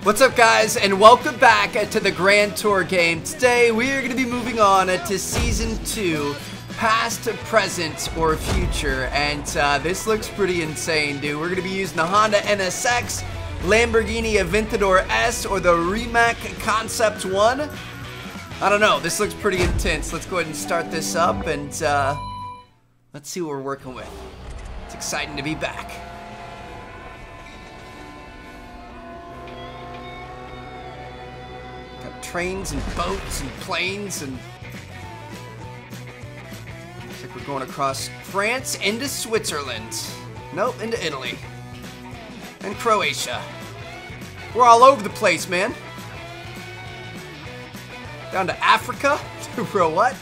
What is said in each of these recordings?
What's up, guys, and welcome back to the Grand Tour game. Today we are going to be moving on to Season 2, Past, Present, or Future, and this looks pretty insane, dude. We're going to be using the Honda NSX, Lamborghini Aventador S, or the Rimac Concept 1. I don't know, this looks pretty intense. Let's go ahead and start this up, and let's see what we're working with. It's exciting to be back. Trains and boats and planes, and looks like we're going across France into Switzerland. Nope, into Italy and Croatia. We're all over the place, man. Down to Africa. Bro, what?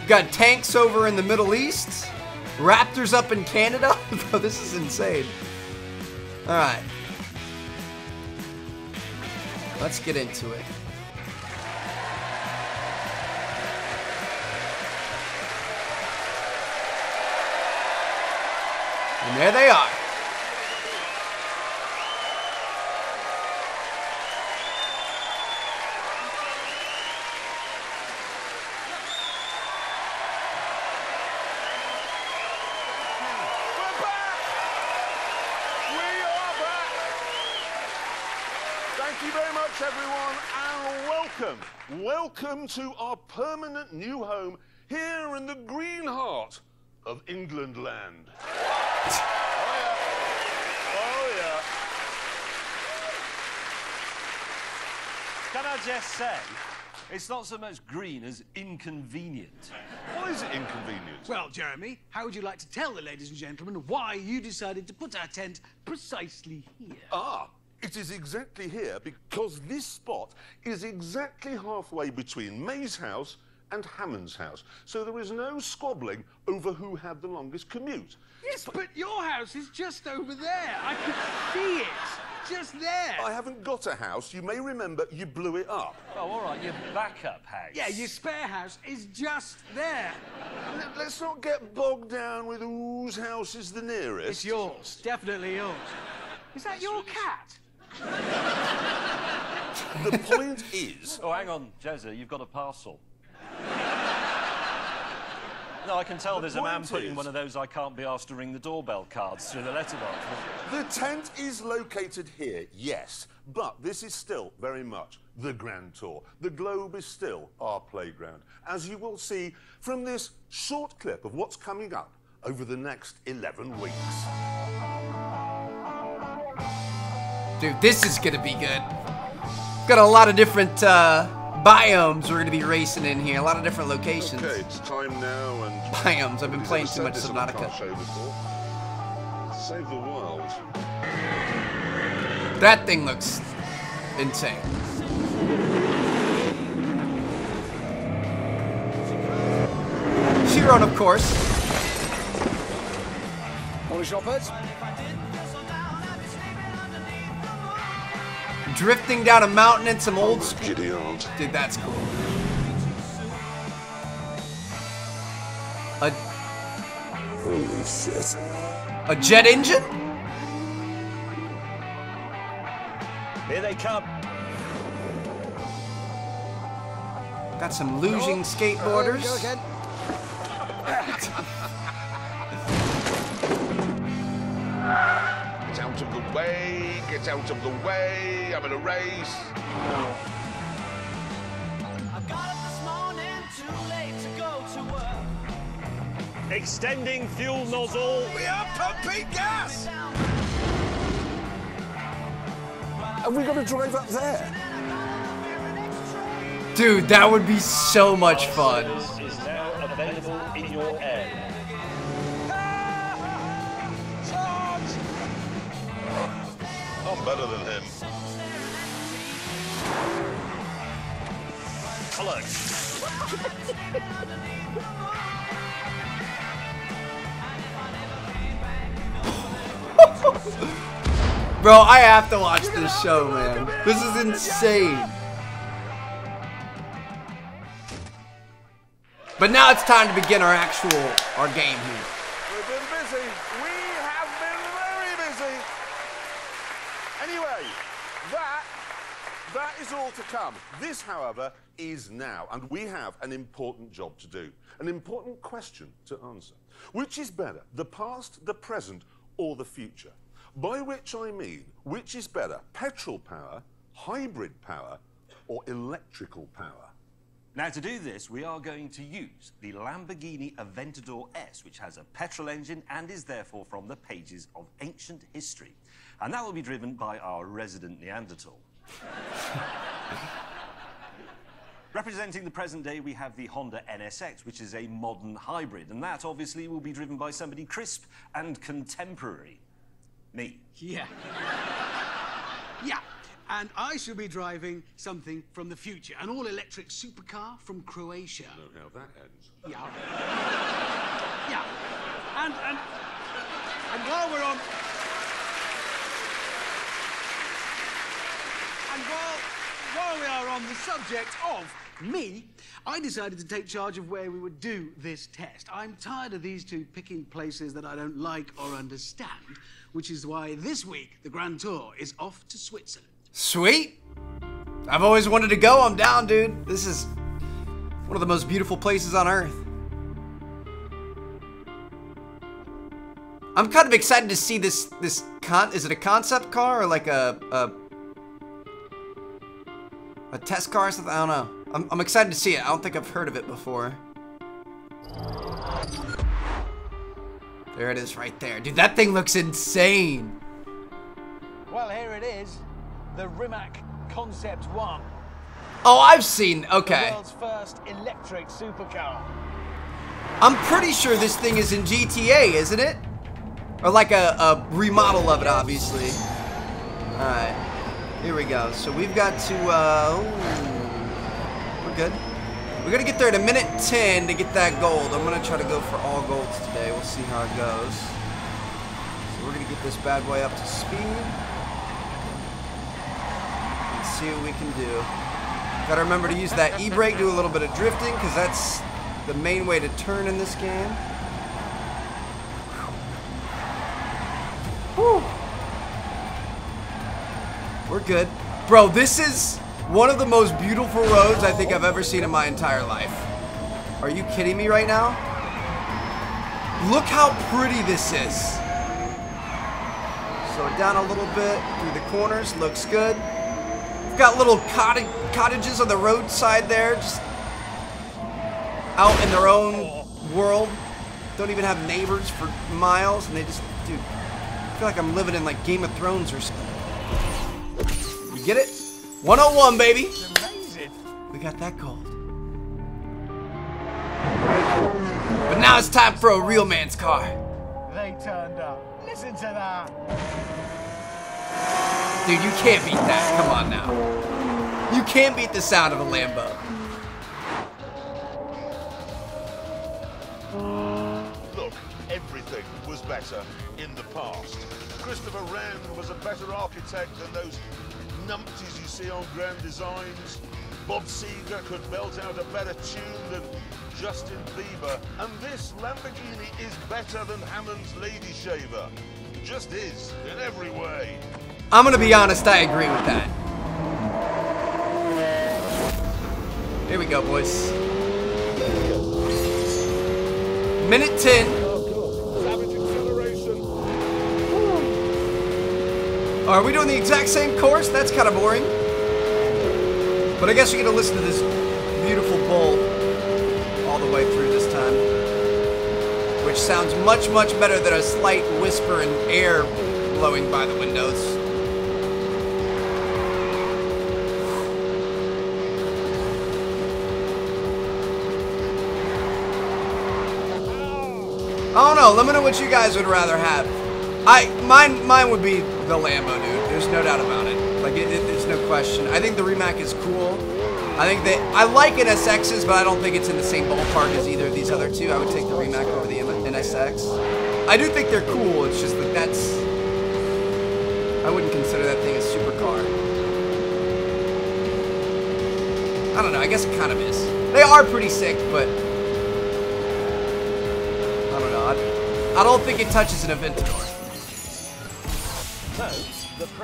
Got tanks over in the Middle East. Raptors up in Canada. Bro, this is insane. Alright. Let's get into it. And there they are. Thank you very much, everyone, and welcome to our permanent new home here in the green heart of England land. Oh yeah. Can I just say, it's not so much green as inconvenient. Why is it inconvenient? Well, Jeremy, how would you like to tell the ladies and gentlemen why you decided to put our tent precisely here? It is exactly here because this spot is exactly halfway between May's house and Hammond's house. So there is no squabbling over who had the longest commute. Yes, but your house is just over there. I could see it. Just there. I haven't got a house. You may remember you blew it up. Oh, all right, your backup house. Yeah, your spare house is just there. Let's not get bogged down with whose house is the nearest. It's yours. Definitely yours. Is that your cat? The point is... Oh, hang on, Jezza, you've got a parcel. No, I can tell there's a man putting one of those I can't be asked to ring the doorbell cards through the letterbox. The tent is located here, yes, but this is still very much the Grand Tour. The globe is still our playground, as you will see from this short clip of what's coming up over the next 11 weeks. Dude, this is gonna be good. Got a lot of different biomes we're gonna be racing in here. A lot of different locations. Okay, it's time now and... Biomes. I've been playing too much Subnautica. Save the world. That thing looks insane. Chiron, of course. Morning, shoppers. Drifting down a mountain in some old school. Giddy aunt. Dude, that's cool. Holy shit. A jet engine? Here they come. Got some losing skateboarders. Go again. Get out of the way, get out of the way, I'm in a race. I got up this morning too late to go to work. Extending fuel nozzle. We are pumping gas! Have we got to drive up there? Dude, that would be so much fun. Is now available in your area. I'm better than him. Clutch. Bro, I have to watch this show, man. This is insane. But now it's time to begin our game here. We've been busy. We have been very busy. Anyway, that is all to come. This, however, is now, and we have an important job to do, an important question to answer. Which is better, the past, the present, or the future? By which I mean, which is better, petrol power, hybrid power, or electrical power? Now, to do this, we are going to use the Lamborghini Aventador S, which has a petrol engine and is therefore from the pages of ancient history. And that will be driven by our resident Neanderthal. Representing the present day, we have the Honda NSX, which is a modern hybrid, and that obviously will be driven by somebody crisp and contemporary. Me. Yeah. Yeah. And I shall be driving something from the future, an all-electric supercar from Croatia. Know how that ends. Yeah. Yeah. And while we're on... And while we are on the subject of me, I decided to take charge of where we would do this test. I'm tired of these two picking places that I don't like or understand, which is why this week the Grand Tour is off to Switzerland. Sweet. I've always wanted to go. I'm down, dude. This is one of the most beautiful places on earth. I'm kind of excited to see this is it a concept car or like a test car or something? I don't know. I'm excited to see it. I don't think I've heard of it before. There it is right there. Dude, that thing looks insane. Well, here it is. The Rimac Concept 1. Oh, I've seen. Okay. The world's first electric supercar. I'm pretty sure this thing is in GTA, isn't it? Or like a remodel of it, obviously. Alright. Here we go. So we've got to, we're good. We're gonna get there in a minute 10 to get that gold. I'm gonna try to go for all golds today. We'll see how it goes. So we're gonna get this bad boy up to speed. And see what we can do. Gotta remember to use that e-brake, do a little bit of drifting, because that's the main way to turn in this game. Whew. We're good. Bro, this is one of the most beautiful roads I think I've ever seen in my entire life. Are you kidding me right now? Look how pretty this is. Slow it down a little bit through the corners. Looks good. We've got little cottages on the roadside there, just out in their own world. Don't even have neighbors for miles, and they just, dude, I feel like I'm living in like Game of Thrones or something. You get it? 101, baby. Amazing. We got that gold. But now it's time for a real man's car. They turned up. Listen to that. Dude, you can't beat that. Come on now. You can't beat the sound of a Lambo. Look, everything was better in the past. Christopher Wren was a better architect than those numpties you see on Grand Designs. Bob Seger could belt out a better tune than Justin Bieber. And this Lamborghini is better than Hammond's Lady Shaver. Just is, in every way. I'm gonna be honest, I agree with that. Here we go, boys. Minute 10. Savage acceleration. Are we doing the exact same course? That's kind of boring. But I guess you get to listen to this beautiful bull all the way through this time. Which sounds much, much better than a slight whisper and air blowing by the windows. I don't know. Let me know what you guys would rather have. Mine would be the Lambo, dude. There's no doubt about it. Like, there's no question. I think the Rimac is cool. I like NSXs, but I don't think it's in the same ballpark as either of these other two. I would take the Rimac over the NSX. I do think they're cool. It's just that I wouldn't consider that thing a supercar. I don't know. I guess it kind of is. They are pretty sick, but I don't know. I don't think it touches an Aventador.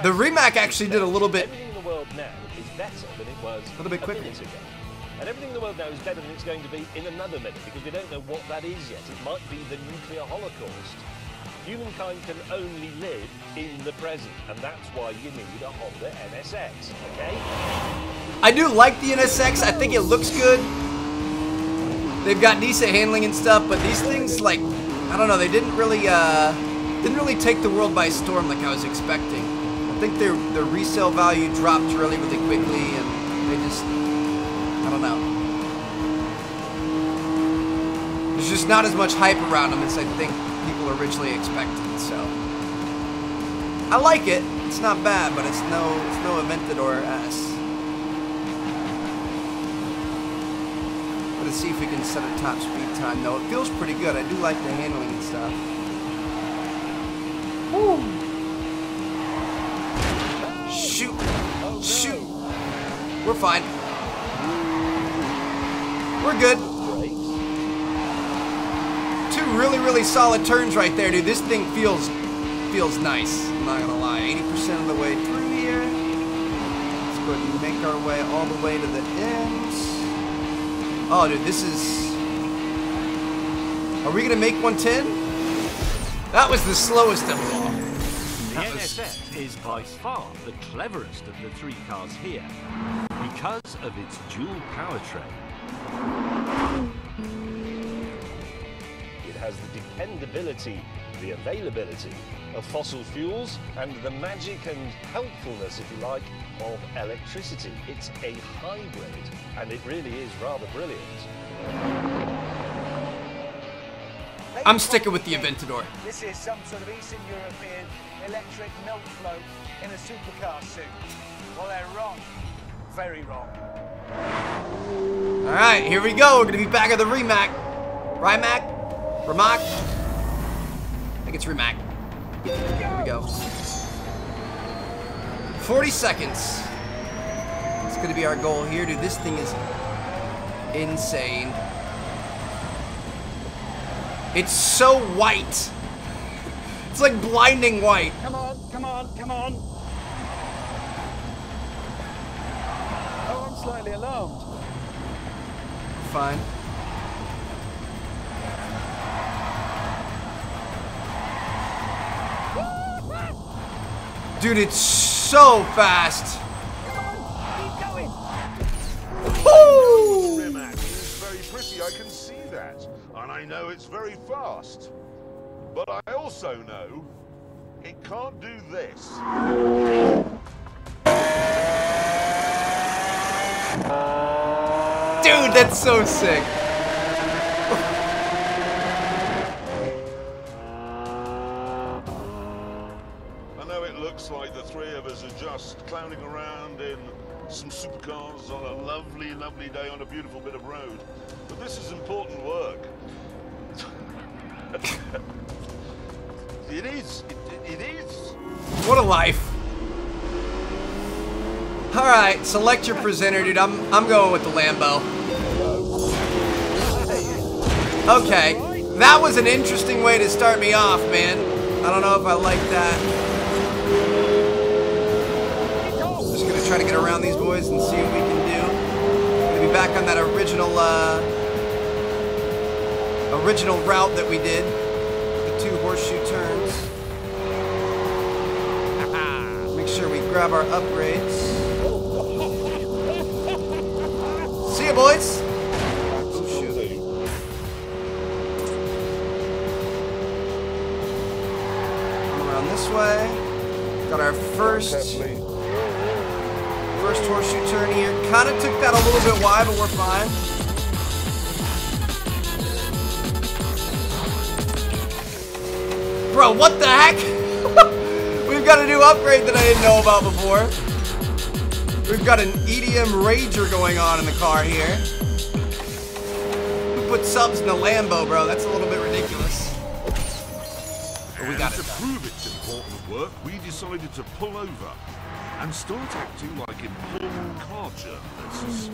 The Rimac actually did a little bit. Everything in the world now is better than it was a little bit quicker. minute ago. And everything in the world now is better than it's going to be in another minute, because we don't know what that is yet. It might be the nuclear holocaust. Humankind can only live in the present, and that's why you need a Honda NSX, okay? I do like the NSX. I think it looks good. They've got decent handling and stuff, but these things, like, I don't know, they didn't really take the world by storm like I was expecting. I think their resale value dropped really quickly, and they just, I don't know. There's just not as much hype around them as I think people originally expected, so. I like it. It's not bad, but it's no Aventador S. Let's see if we can set a top speed time, though. It feels pretty good. I do like the handling and stuff. Woo. Shoot. Shoot. We're fine. We're good. Two really solid turns right there, dude. This thing feels nice. I'm not gonna lie. 80% of the way through here. Let's go ahead and make our way all the way to the end. Oh, dude, this is... Are we gonna make 110? That was the slowest of them all. The NSX is by far the cleverest of the three cars here because of its dual powertrain. It has the dependability, the availability of fossil fuels, and the magic and helpfulness, if you like, of electricity. It's a hybrid, and it really is rather brilliant. I'm sticking with the Aventador. This is some sort of Eastern European electric milk float in a supercar suit. Well, they're wrong. Very wrong. Alright, here we go. We're gonna be back at the Rimac. Rimac? Rimac? I think it's Rimac. Here we go. 40 seconds. It's gonna be our goal here, dude. This thing is insane. It's so white. It's like blinding white. Come on, come on, come on. Oh, I'm slightly alarmed. Fine. Dude, it's so fast. Come on, keep going. Woo! Rimac is very pretty, I can see that. And I know it's very fast. But I also know it can't do this. Dude, that's so sick. I know it looks like the three of us are just clowning around in some supercars on a lovely, lovely day on a beautiful bit of road. But this is important work. It is. It is. What a life. All right, select your presenter, dude. I'm going with the Lambo. Okay, that was an interesting way to start me off, man. I don't know if I like that. Just gonna try to get around these boys and see what we can do. Gonna be back on that original route that we did. The 2 horseshoe turns. Make sure we grab our upgrades. See ya, boys. Oh, shoot. Come around this way. Got our first horseshoe turn here. Kind of took that a little bit wide, but we're fine. Bro, what the heck? We've got a new upgrade that I didn't know about before. We've got an EDM Rager going on in the car here. Who put subs in a Lambo, bro? That's a little bit ridiculous. But we got it to prove it's important work, we decided to pull over and start acting like important car journalists.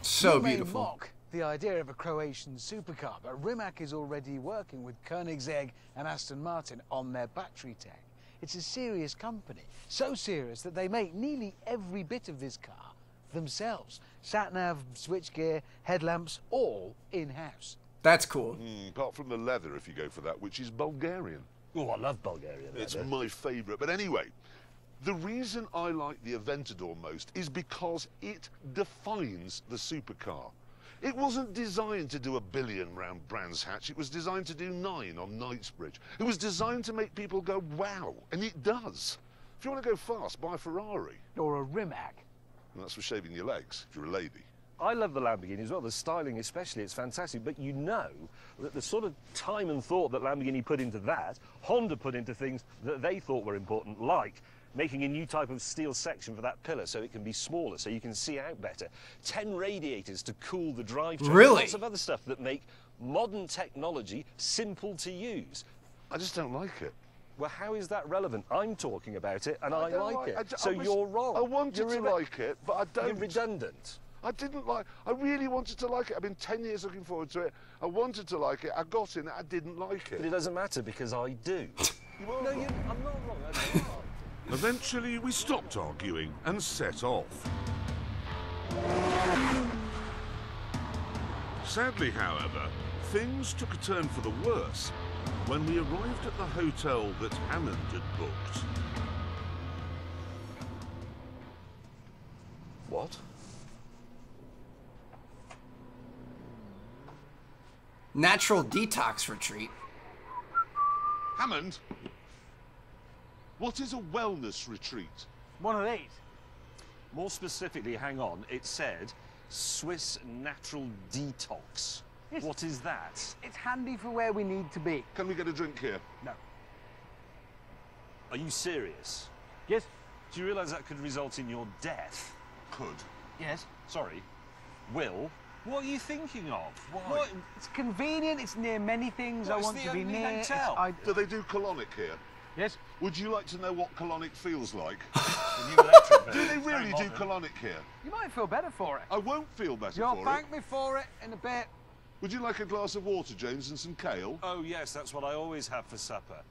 So You may beautiful. mock the idea of a Croatian supercar, but Rimac is already working with Koenigsegg and Aston Martin on their battery tech. It's a serious company, so serious that they make nearly every bit of this car themselves. Sat-nav, switchgear, headlamps, all in-house. That's cool. Apart from the leather, if you go for that, which is Bulgarian. Oh, I love Bulgarian leather. It's my favourite. But anyway, the reason I like the Aventador most is because it defines the supercar. It wasn't designed to do 1 billion round Brands Hatch. It was designed to do 9 on Knightsbridge. It was designed to make people go, wow, and it does. If you want to go fast, buy a Ferrari. Or a Rimac. And that's for shaving your legs, if you're a lady. I love the Lamborghini as well, the styling especially, it's fantastic, but you know that the sort of time and thought that Lamborghini put into that, Honda put into things that they thought were important, like making a new type of steel section for that pillar so it can be smaller, so you can see out better, 10 radiators to cool the drivetrain, really? Lots of other stuff that make modern technology simple to use. I just don't like it. Well, how is that relevant? I'm talking about it and I don't like it, I so you're wrong. I wanted to like it, but I don't. You're redundant. I didn't like. I really wanted to like it. I've been 10 years looking forward to it. I wanted to like it. I got in it. I didn't like But it it. doesn't matter because I do. You are No, wrong. I'm not wrong. I'm not. Eventually, we stopped arguing and set off. Sadly, however, things took a turn for the worse when we arrived at the hotel that Hammond had booked. What? Natural detox retreat. Hammond, what is a wellness retreat? One of these. More specifically, hang on, it said Swiss Natural Detox. Yes. What is that? It's handy for where we need to be. Can we get a drink here? No. Are you serious? Yes? Do you realise that could result in your death? Could. Yes. Sorry, Will, what are you thinking of? Why? What? It's convenient, it's near many things Well, I it's want the to be only near. hotel. Do they do colonic here? Yes? Would you like to know what colonic feels like? The new electric Do version. they It's very really do modern. colonic here? You might feel better for it. I won't feel better You'll for thank it. me for it in a bit. Would you like a glass of water, James, and some kale? Oh, yes, that's what I always have for supper.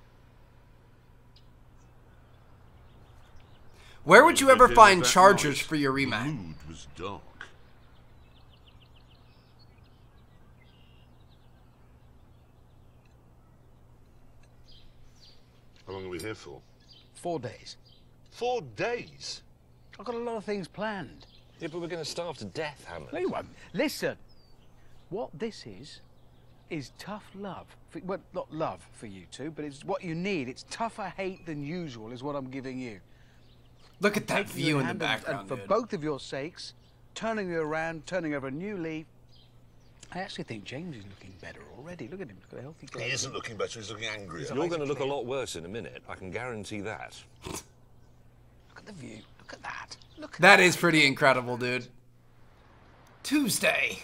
Where would you ever At the end find of that chargers night, for your The Rimac? mood was dark. How long are we here for? 4 days. 4 days? I've got a lot of things planned. Yeah, but we're going to starve to death, Hammond. No, you won't. Listen, what this is tough love. Well, not love for you two, but it's what you need. It's tougher hate than usual is what I'm giving you. Look at that Taking you view in the hand background, and for dude. both of your sakes, turning you around, turning over a new leaf. I actually think James is looking better already. Look at him. He's got a healthy glow. He isn't looking better, he's looking angrier. You're going to look a lot worse in a minute. I can guarantee that. Look at the view. Look at that. Look at That is pretty incredible, dude. Tuesday.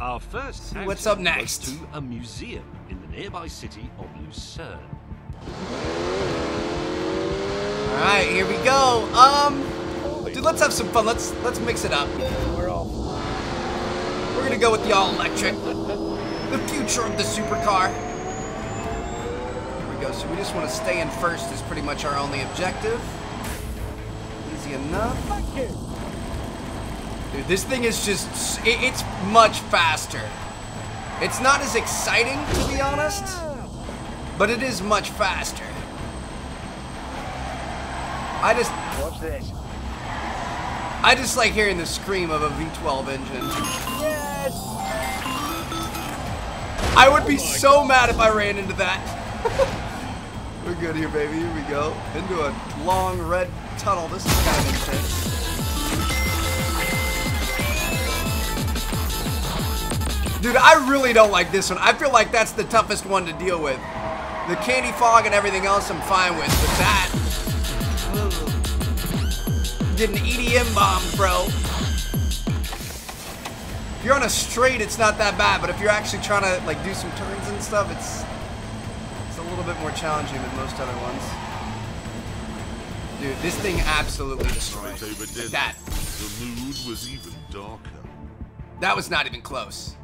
Our first What's outing up next? was to a museum in the nearby city of Lucerne. All right, here we go. Dude, let's have some fun. Let's mix it up. We're off. We're gonna go with the all-electric, the future of the supercar. Here we go. So we just want to stay in first. Is pretty much our only objective. Easy enough. Thank you. Dude, this thing is just, it's much faster. It's not as exciting, to be honest, but it is much faster. Watch this. I just like hearing the scream of a V12 engine. Yes. I would be so mad if I ran into that. We're good here, baby. Here we go. Into a long red tunnel. This is kind of intense. Dude, I really don't like this one. I feel like that's the toughest one to deal with. The candy fog and everything else I'm fine with, but that... Getting EDM bombed, bro. If you're on a straight, it's not that bad, but if you're actually trying to like do some turns and stuff, it's a little bit more challenging than most other ones. Dude, this thing absolutely destroyed. Right over dinner, That. the mood was even darker. That was not even close.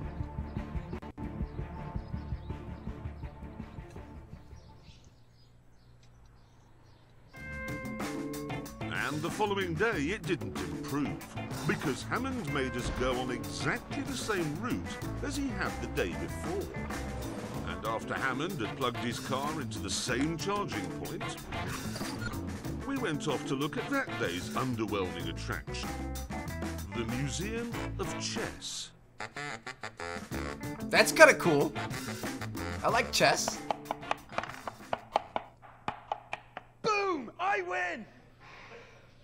And the following day, it didn't improve, because Hammond made us go on exactly the same route as he had the day before. And after Hammond had plugged his car into the same charging point, we went off to look at that day's underwhelming attraction, the Museum of Chess. That's kind of cool. I like chess. Boom! I win!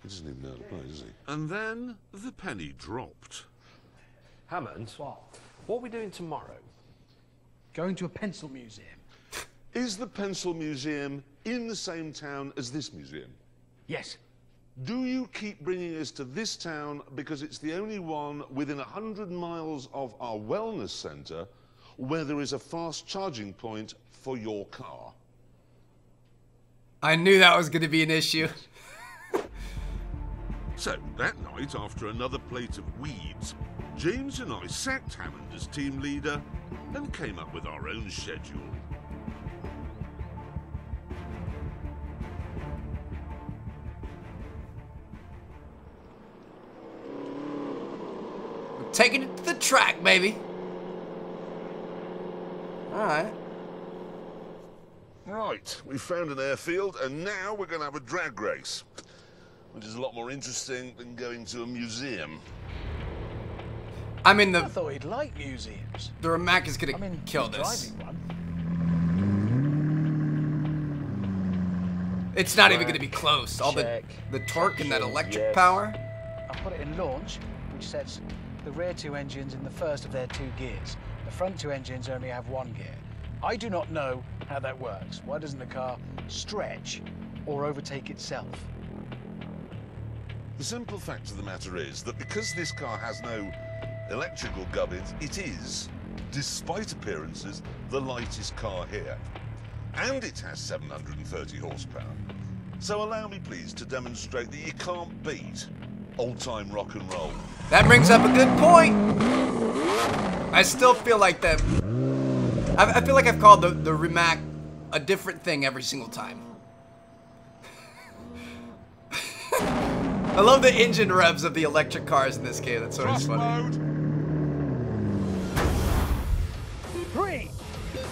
He doesn't even know how to play, does he? And then the penny dropped. Hammond, what are we doing tomorrow? Going to a pencil museum. Is the Pencil Museum in the same town as this museum? Yes. Do you keep bringing us to this town because it's the only one within 100 miles of our wellness centre where there is a fast charging point for your car? I knew that was going to be an issue. So, that night, after another plate of weeds, James and I sacked Hammond as team leader and came up with our own schedule. Taking it to the track, baby. Alright. Right, we found an airfield and now we're going to have a drag race, which is a lot more interesting than going to a museum. I mean, I thought he'd like museums. the Rimac is gonna I mean, kill he's this. driving one. It's not even gonna be close. All the Check. torque and that electric Yes. power. I put it in launch, which sets the rear two engines in the first of their two gears. The front two engines only have one gear. I do not know how that works. Why doesn't the car stretch or overtake itself? The simple fact of the matter is that because this car has no electrical gubbins, it is, despite appearances, the lightest car here. And it has 730 horsepower. So allow me please to demonstrate that you can't beat old-time rock and roll. That brings up a good point. I still feel like that. I feel like I've called the Rimac a different thing every single time. I love the engine revs of the electric cars in this game. That's always Thrust funny. mode. 3,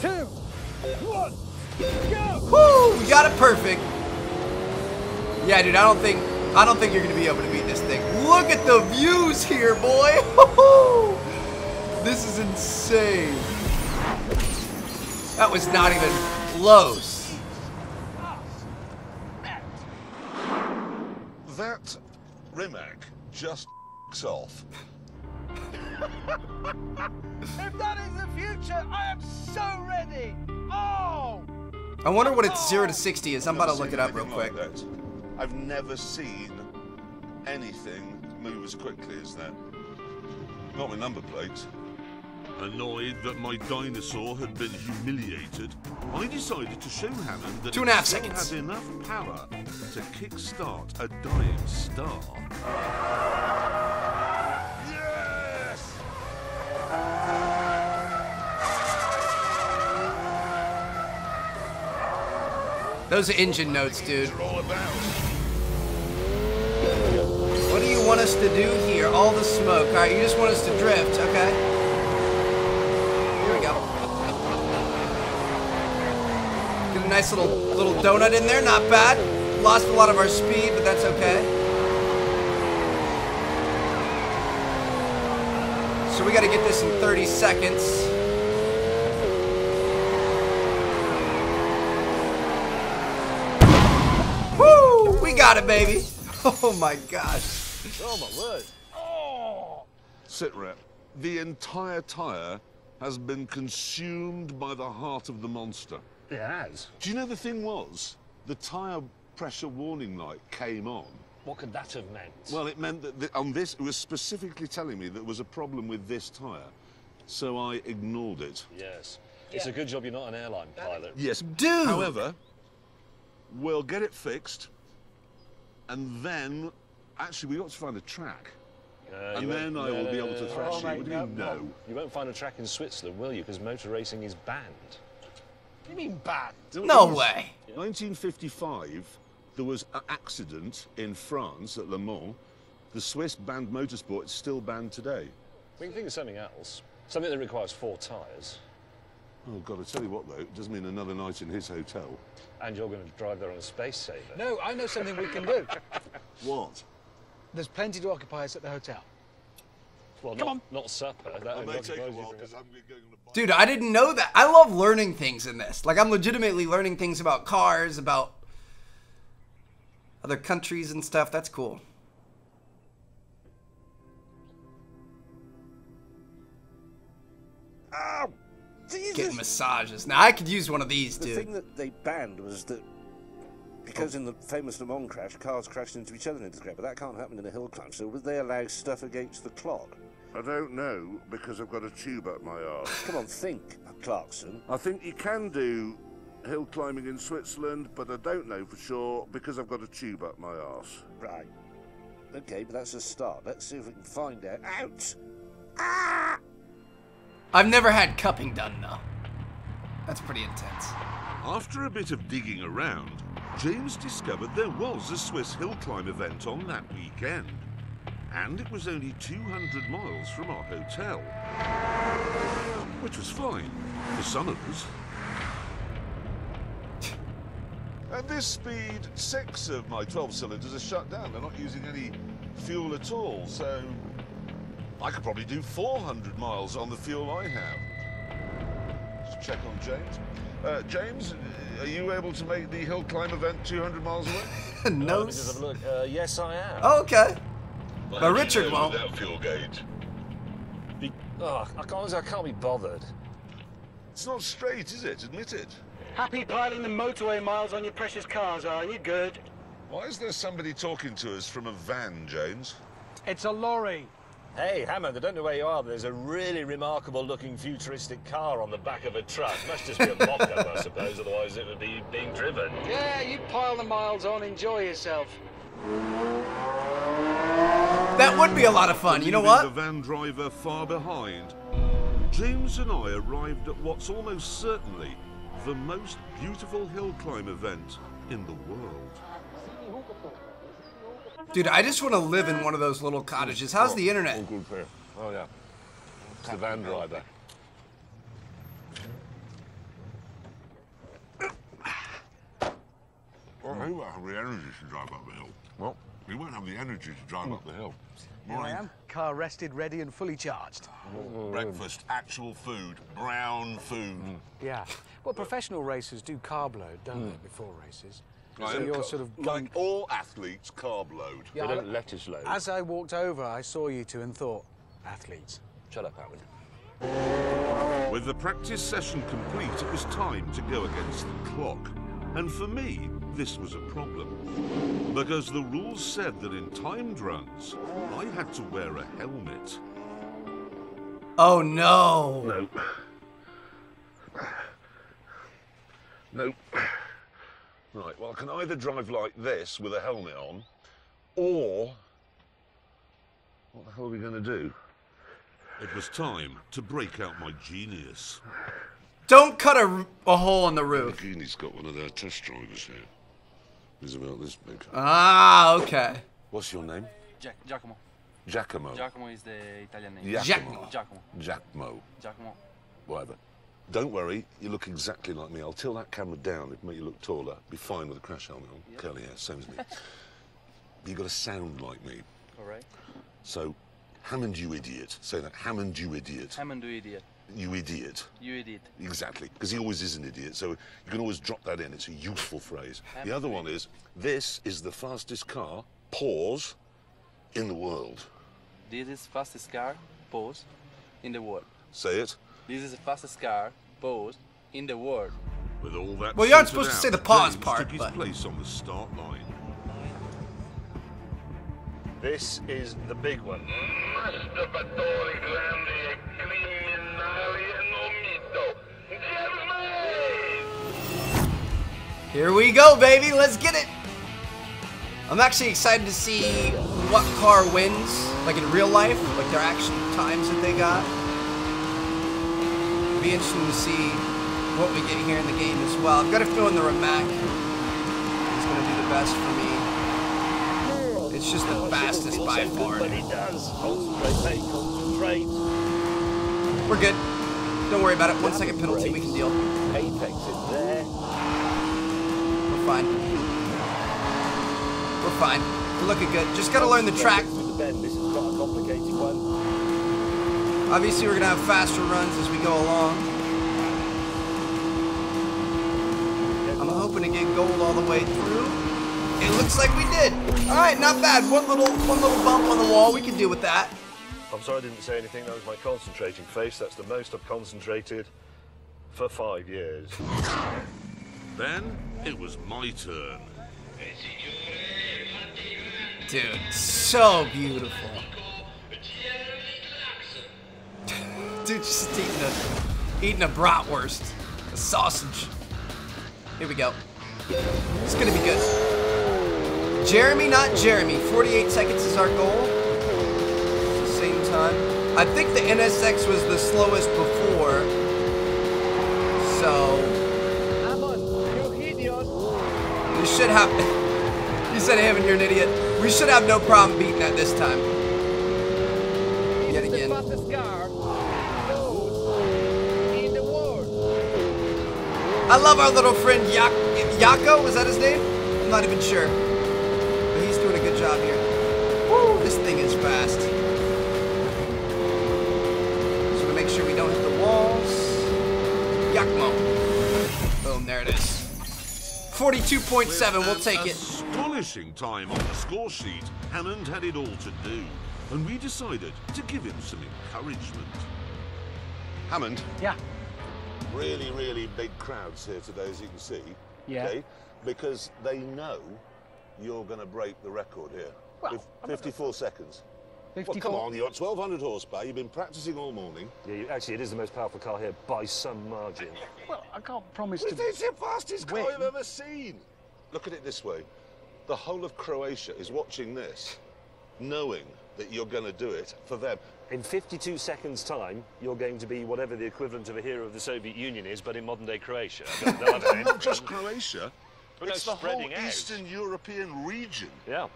2, 1, go! Woo! We got it perfect. Yeah, dude. I don't think you're gonna be able to beat this thing. Look at the views here, boy. This is insane. That was not even close. That Rimac just off. If that is the future, I am so ready! Oh! I wonder what its 0 to 60 is. I'm about to look it up real quick. Like that. I've never seen anything move as quickly as that. Not with number plates. Annoyed that my dinosaur had been humiliated, I decided to show Hammond that 2.5 it still seconds. had enough power to kickstart a dying star. Yes! Those are engine notes, dude. They're all about. What do you want us to do here? All the smoke. All right, you just want us to drift. Okay. Here we go. Get a nice little donut in there. Not bad. Lost a lot of our speed, but that's okay. So we got to get this in 30 seconds. Woo! We got it, baby. Oh my gosh. Oh my word. Sit rep. The entire tyre has been consumed by the heart of the monster. It has. Do you know the thing was? The tyre pressure warning light came on. What could that have meant? Well, it meant that on this, it was specifically telling me there was a problem with this tyre. So I ignored it. Yes. It's a good job you're not an airline pilot. Yes. Dude! However, we'll get it fixed and then, actually, we got to find a track. And You then won't- I will be able to thrash you. mate, What do you know? You won't find a track in Switzerland, will you? Because motor racing is banned. What do you mean bad? No way. 1955, there was an accident in France at Le Mans. The Swiss banned motorsport. It's still banned today. We can think of something else. Something that requires 4 tyres. Oh, God, I tell you what, though, it doesn't mean another night in his hotel. And you're going to drive there on a space saver. No, I know something we can do. What? There's plenty to occupy us at the hotel. Well, Come on. Not supper. That I would may occupy take a you while for- because I'm going on a bike. Dude, I didn't know that. I love learning things in this. Like, I'm legitimately learning things about cars, about other countries and stuff. That's cool. Ow! Jesus! Getting massages. Now, I could use one of these, The dude. thing that they banned was that because in the famous Le Mans crash, cars crashed into each other into the ground, but that can't happen in a hill climb. So would they allow stuff against the clock? I don't know, because I've got a tube up my arse. Come on, think, Clarkson. I think you can do hill climbing in Switzerland, but I don't know for sure, because I've got a tube up my arse. Right. Okay, but that's a start. Let's see if we can find out. Out! Ah! I've never had cupping done, though. That's pretty intense. After a bit of digging around, James discovered there was a Swiss hill climb event on that weekend. And it was only 200 miles from our hotel. Which was fine, for some of us. At this speed, 6 of my 12 cylinders are shut down. They're not using any fuel at all, so I could probably do 400 miles on the fuel I have. Just check on James. James, are you able to make the hill climb event 200 miles away? No. Let me just have a look. Yes, I am. Oh, okay. Well, But how do you Richard know won't. without fuel gauge. I can't be bothered. It's not straight, is it? Admit it. Happy piling the motorway miles on your precious cars, are you? Good. Why is there somebody talking to us from a van, James? It's a lorry. Hey, Hammond, I don't know where you are, but there's a really remarkable-looking futuristic car on the back of a truck. Must just be a mock-up, I suppose, otherwise it would be being driven. Yeah, you pile the miles on, enjoy yourself. That would be a lot of fun. You know Leaving what? the van driver far behind, James and I arrived at what's almost certainly the most beautiful hill climb event in the world. Dude, I just want to live in one of those little cottages. How's the internet? All good here. Oh, yeah. It's the van driver. Well, he won't have the energy to drive up the hill. What? He won't have the energy to drive up the hill. Here I am, car rested, ready and fully charged. Breakfast, actual food, brown food. Yeah. Well, professional racers do carb load, don't they, before races? So Like- you're sort of like all athletes, carb load. Yeah, They don't lettuce load. As I walked over, I saw you two and thought, athletes. Shut up, Hammond. With the practice session complete, it was time to go against the clock. And for me, this was a problem. Because the rules said that in timed runs, I had to wear a helmet. Oh, no. Nope. Nope. Right, well, I can either drive like this with a helmet on, or what the hell are we going to do? It was time to break out my genius. Don't cut a hole in the roof. Lamborghini's got one of their test drivers here. He's about this big. Ah, okay. What's your name? Giacomo. Giacomo. Giacomo is the Italian name. Giacomo. Giacomo. Giacomo. Giacomo. Whatever. Don't worry, you look exactly like me. I'll tilt that camera down, it'll make you look taller. Be fine with a crash helmet on. Yep. Curly hair, same as me. You got to sound like me. All right. So, Hammond, you idiot. Say that. Hammond, you idiot. Hammond, you idiot. You idiot. You idiot. Exactly, because he always is an idiot, so you can always drop that in. It's a useful phrase. Hammond, the other one is, this is the fastest car, pause, in the world. This is fastest car, pause, in the world. Say it. This is the fastest car, pause, in the world. With all that Well, you aren't sorted supposed to say out, the pause James part, took his but- place on the start line. This is the big one. Here we go, baby. Let's get it. I'm actually excited to see what car wins, like in real life, like their actual times that they got. It'll be interesting to see what we get here in the game as well. I've got a feeling the Rimac is going to do the best for me. It's just the fastest by far. But it does. Concentrate, mate, concentrate. We're good. Don't worry about it. 1 second penalty, we can deal. Apex in there. We're fine. We're fine. We're looking good. Just got to learn the track. With the bend, this is quite a complicated one. Obviously, we're going to have faster runs as we go along. I'm hoping to get gold all the way through. It looks like we did. All right, not bad. One little bump on the wall. We can deal with that. I'm sorry I didn't say anything. That was my concentrating face. That's the most I've concentrated for 5 years. Then it was my turn. Dude, so beautiful. Dude, just eating a bratwurst, a sausage. Here we go. It's gonna be good. Jeremy, not Jeremy. 48 seconds is our goal. At the same time, I think the NSX was the slowest before. So Hammond, you idiot. we should have. You said Hammond, you're an idiot. We should have no problem beating that this time. Yet again. The fastest car in the world. I love our little friend Yako. Was that his name? I'm not even sure. But he's doing a good job here. Woo, this thing is fast. Just gonna make sure we don't hit the walls. Yakmo. Boom, there it is. 42.7, we'll take it. Astonishing time on the score sheet. Hammond had it all to do, and we decided to give him some encouragement. Hammond? Yeah. Really, really big crowds here today, as you can see. Yeah. Okay? Because they know you're going to break the record here. Well, 54 seconds. 54. Well, come on, you're at 1,200 horsepower. You've been practicing all morning. Yeah, actually, it is the most powerful car here by some margin. Well, I can't promise Well, to. it's the fastest car win. I've ever seen. Look at it this way. The whole of Croatia is watching this, knowing that you're going to do it for them. In 52 seconds' time, you're going to be whatever the equivalent of a hero of the Soviet Union is, but in modern-day Croatia. Not just Croatia, But no, it's the whole spreading out. Eastern European region. Yeah.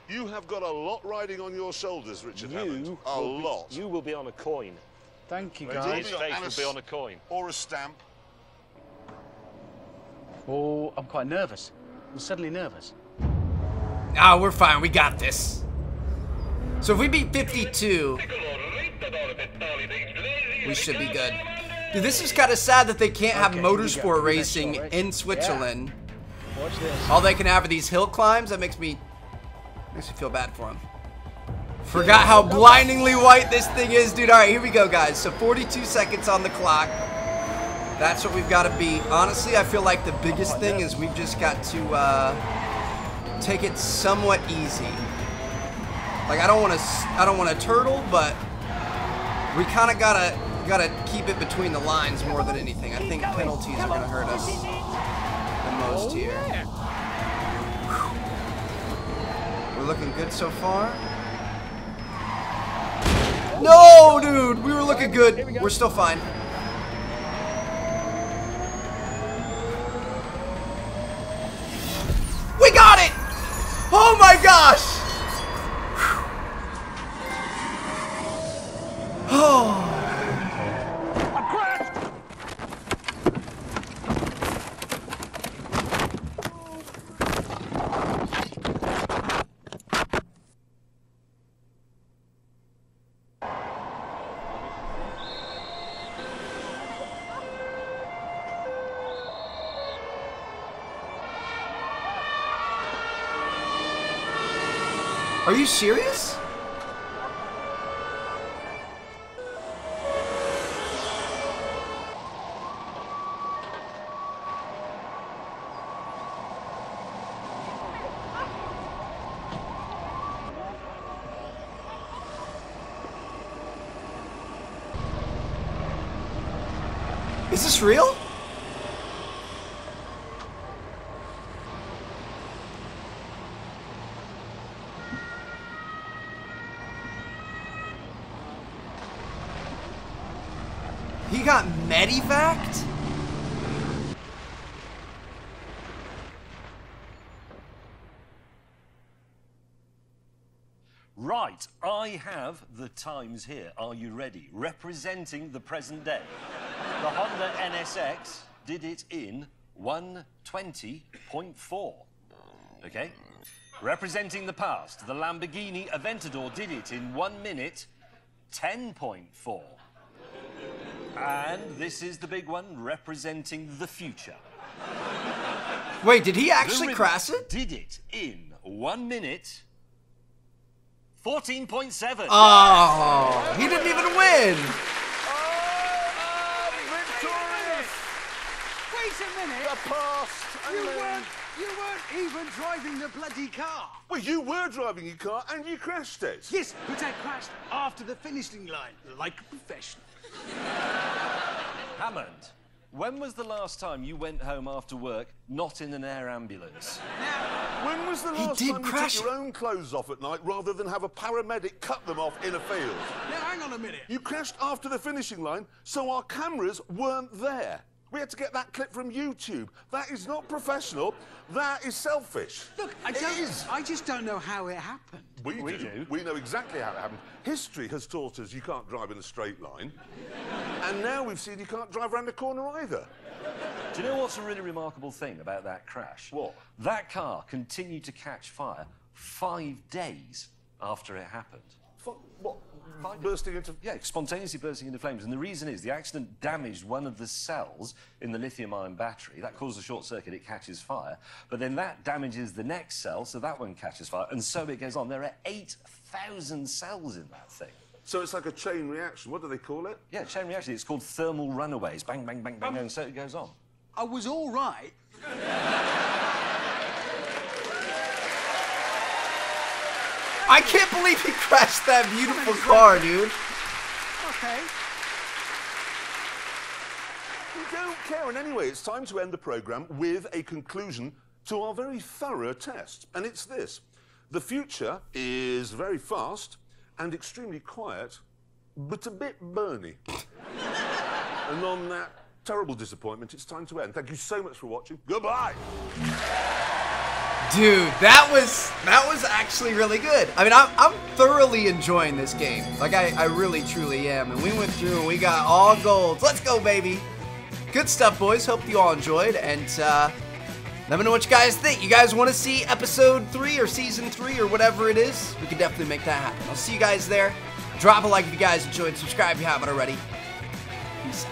You have got a lot riding on your shoulders, Richard Hammond. A lot. You will be on a coin. Thank you, His guys. face will be on a coin. Or a stamp. Oh, I'm quite nervous. I'm suddenly nervous. Ah, we're fine. We got this. So if we beat 52, we should be good. Dude, this is kind of sad that they can't have motorsport racing in Switzerland. Watch this. All they can have are these hill climbs. That makes me feel bad for them. Forgot how blindingly white this thing is, dude. All right, here we go, guys. So 42 seconds on the clock. That's what we've got to beat. Honestly, I feel like the biggest thing is we've just got to take it somewhat easy. Like I don't want to turtle, but we kind of gotta keep it between the lines more than anything. I think penalties are gonna hurt us the most here. We're looking good so far. No, dude, we were looking good. We're still fine. We got it! Oh my gosh! Oh. Are you serious? Is this real? He got medevaced? Right, I have the times here. Are you ready? Representing the present day. The Honda NSX did it in 1:20.4. Okay? Representing the past, the Lamborghini Aventador did it in 1 minute 10.4. And this is the big one, representing the future. Wait, did he actually crash it? Did it in 1 minute 14.7. Oh, he didn't even win. Victorious! Wait a minute. The past. You weren't even driving the bloody car. Well, you were driving your car and you crashed it. Yes, but I crashed after the finishing line, like a professional. Hammond, when was the last time you went home after work not in an air ambulance? When was the last did time you crash took your own clothes off at night rather than have a paramedic cut them off in a field? Now, hang on a minute. You crashed after the finishing line, so our cameras weren't there. We had to get that clip from YouTube. That is not professional. That is selfish. Look, I just don't know how it happened. We do. We know exactly how it happened. History has taught us you can't drive in a straight line. And now we've seen you can't drive around a corner either. Do you know what's a really remarkable thing about that crash? What? That car continued to catch fire 5 days after it happened. What? Bursting into... Yeah, spontaneously bursting into flames. And the reason is the accident damaged one of the cells in the lithium-ion battery. That causes a short circuit, it catches fire. But then that damages the next cell, so that one catches fire. And so it goes on. There are 8,000 cells in that thing. So it's like a chain reaction. What do they call it? Yeah, chain reaction. It's called thermal runaways. Bang, bang, bang, bang, and so it goes on. I was all right. I can't believe he crashed that beautiful car, dude. Okay. We don't care in any way. It's time to end the programme with a conclusion to our very thorough test. And it's this. The future is very fast and extremely quiet, but a bit burny. And on that terrible disappointment, it's time to end. Thank you so much for watching. Goodbye. Dude, that was actually really good. I mean, I'm thoroughly enjoying this game. Like, I really, truly am. And we went through and we got all golds. Let's go, baby. Good stuff, boys. Hope you all enjoyed. And let me know what you guys think. You guys want to see episode 3 or season 3 or whatever it is? We can definitely make that happen. I'll see you guys there. Drop a like if you guys enjoyed. Subscribe if you haven't already. Peace out.